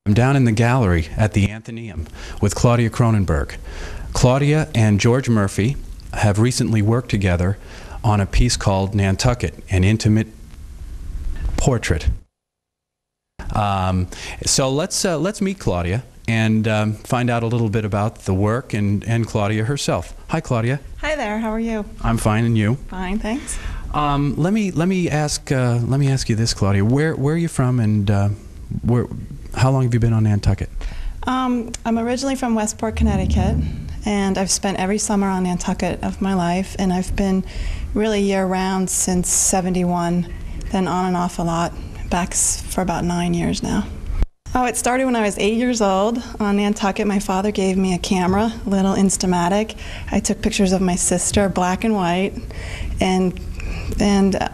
I'm down in the gallery at the Athenaeum with Claudia Kronenberg. Claudia and George Murphy have recently worked together on a piece called Nantucket, an intimate portrait. So let's meet Claudia and find out a little bit about the work and Claudia herself. Hi, Claudia. Hi there. How are you? I'm fine, and you? Fine, thanks. Let me ask you this, Claudia. Where are you from, and how long have you been on Nantucket? I'm originally from Westport, Connecticut, and I've spent every summer on Nantucket of my life, and I've been really year-round since '71, then on and off a lot, back for about 9 years now. Oh, it started when I was 8 years old on Nantucket. My father gave me a camera, a little Instamatic. I took pictures of my sister, black and white, and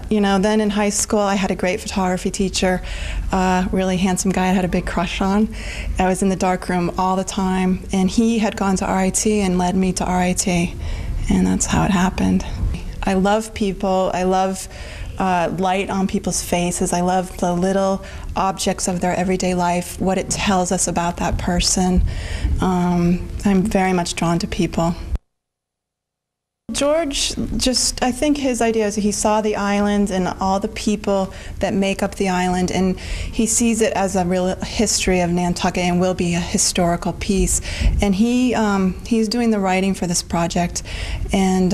you know, then in high school I had a great photography teacher, really handsome guy I had a big crush on. I was in the darkroom all the time, and he had gone to RIT and led me to RIT, and that's how it happened. I love people. I love light on people's faces. I love the little objects of their everyday life, what it tells us about that person. I'm very much drawn to people. George, I think his idea is he saw the island and all the people that make up the island, and he sees it as a real history of Nantucket and will be a historical piece. And he's doing the writing for this project, and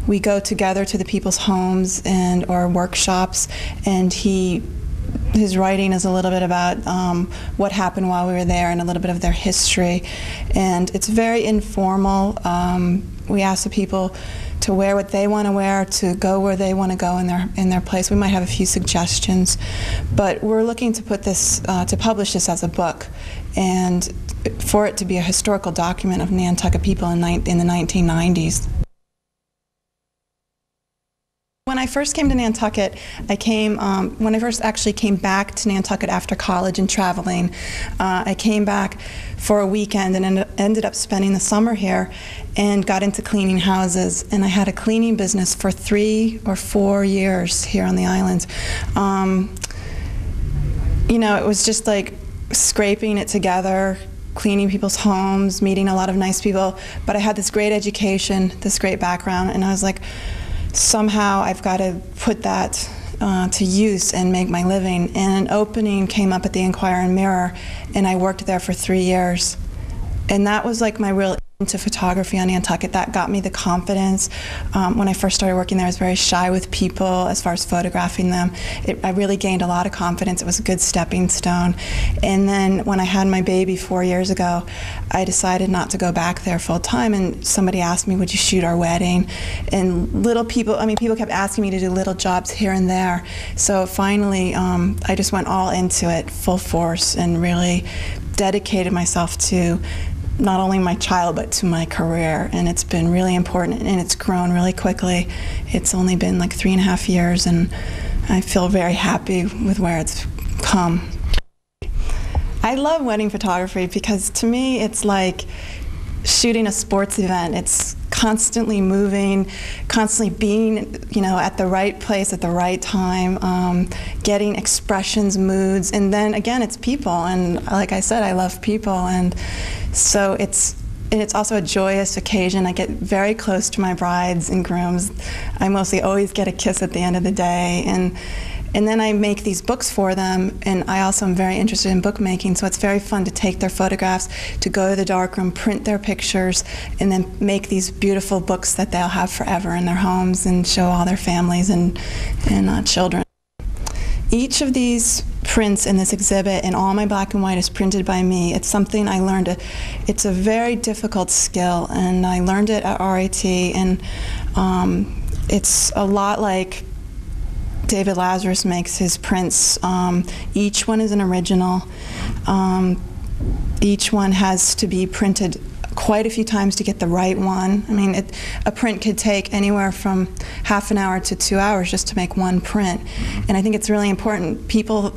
we go together to the people's homes or workshops, and his writing is a little bit about what happened while we were there and a little bit of their history. And it's very informal. We ask the people to wear what they want to wear, to go where they want to go in their place. We might have a few suggestions, but we're looking to put this, to publish this as a book, and for it to be a historical document of Nantucket people in the 1990s. When I first came to Nantucket, when I first actually came back to Nantucket after college and traveling, I came back for a weekend and ended up spending the summer here and got into cleaning houses. And I had a cleaning business for 3 or 4 years here on the island. You know, it was just like scraping it together, cleaning people's homes, meeting a lot of nice people. But I had this great education, this great background, and I was like, somehow I've got to put that to use and make my living. And an opening came up at the Enquirer and Mirror, and I worked there for 3 years. And that was like my real into photography on Nantucket. That got me the confidence. When I first started working there, I was very shy with people as far as photographing them. I really gained a lot of confidence. It was a good stepping stone. And then when I had my baby 4 years ago, I decided not to go back there full time, and somebody asked me, would you shoot our wedding? And people kept asking me to do little jobs here and there. So finally, I just went all into it, full force, and really dedicated myself to not only my child, but to my career. And it's been really important, and it's grown really quickly. It's only been like 3.5 years, and I feel very happy with where it's come. I love wedding photography because to me it's like shooting a sports event. It's constantly moving, constantly being, you know, at the right place at the right time, getting expressions, moods, and then again it's people. And like I said, I love people, and so it's also a joyous occasion. I get very close to my brides and grooms. I mostly always get a kiss at the end of the day, and then I make these books for them, and I also am very interested in bookmaking, so it's very fun to take their photographs, to go to the darkroom, print their pictures, and then make these beautiful books that they'll have forever in their homes and show all their families and children. Each of these prints in this exhibit, and all my black and white, is printed by me. It's something I learned. It's a very difficult skill, and I learned it at RIT, and it's a lot like David Lazarus makes his prints. Each one is an original. Each one has to be printed quite a few times to get the right one. I mean, a print could take anywhere from half an hour to 2 hours just to make one print. And I think it's really important. People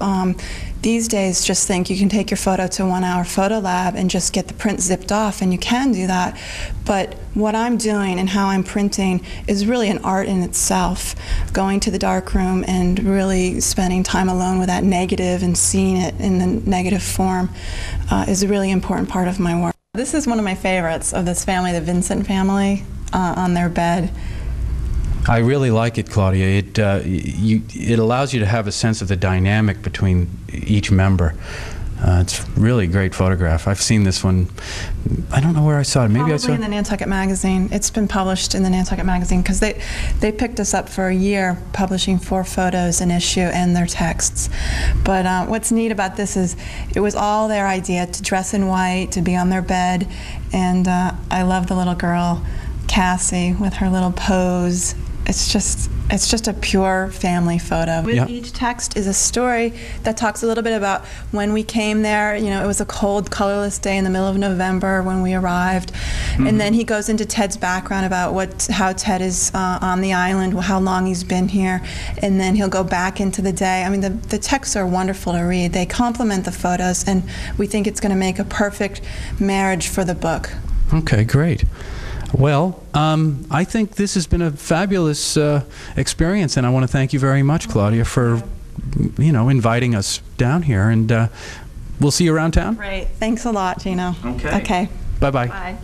these days just think you can take your photo to a 1-hour photo lab and just get the print zipped off, and you can do that. But what I'm doing and how I'm printing is really an art in itself. Going to the darkroom and really spending time alone with that negative and seeing it in the negative form is a really important part of my work. This is one of my favorites of this family, the Vincent family, on their bed. I really like it, Claudia. It allows you to have a sense of the dynamic between each member. It's really a great photograph. I've seen this one. I don't know where I saw it. Maybe I saw it in the Nantucket magazine. It's been published in the Nantucket magazine because they picked us up for a year, publishing 4 photos an issue and their texts. But what's neat about this is it was all their idea, to dress in white, to be on their bed, and I love the little girl, Cassie, with her little pose. It's just a pure family photo. With each text is a story that talks a little bit about when we came there. You know, it was a cold, colorless day in the middle of November when we arrived. And then he goes into Ted's background about how Ted is on the island, how long he's been here, and then he'll go back into the day. I mean, the texts are wonderful to read. They complement the photos, and we think it's going to make a perfect marriage for the book. Okay, great. Well, I think this has been a fabulous experience, and I want to thank you very much, Claudia, for inviting us down here, and we'll see you around town. Great. Thanks a lot, Gino. Okay. Okay. Bye-bye. Bye.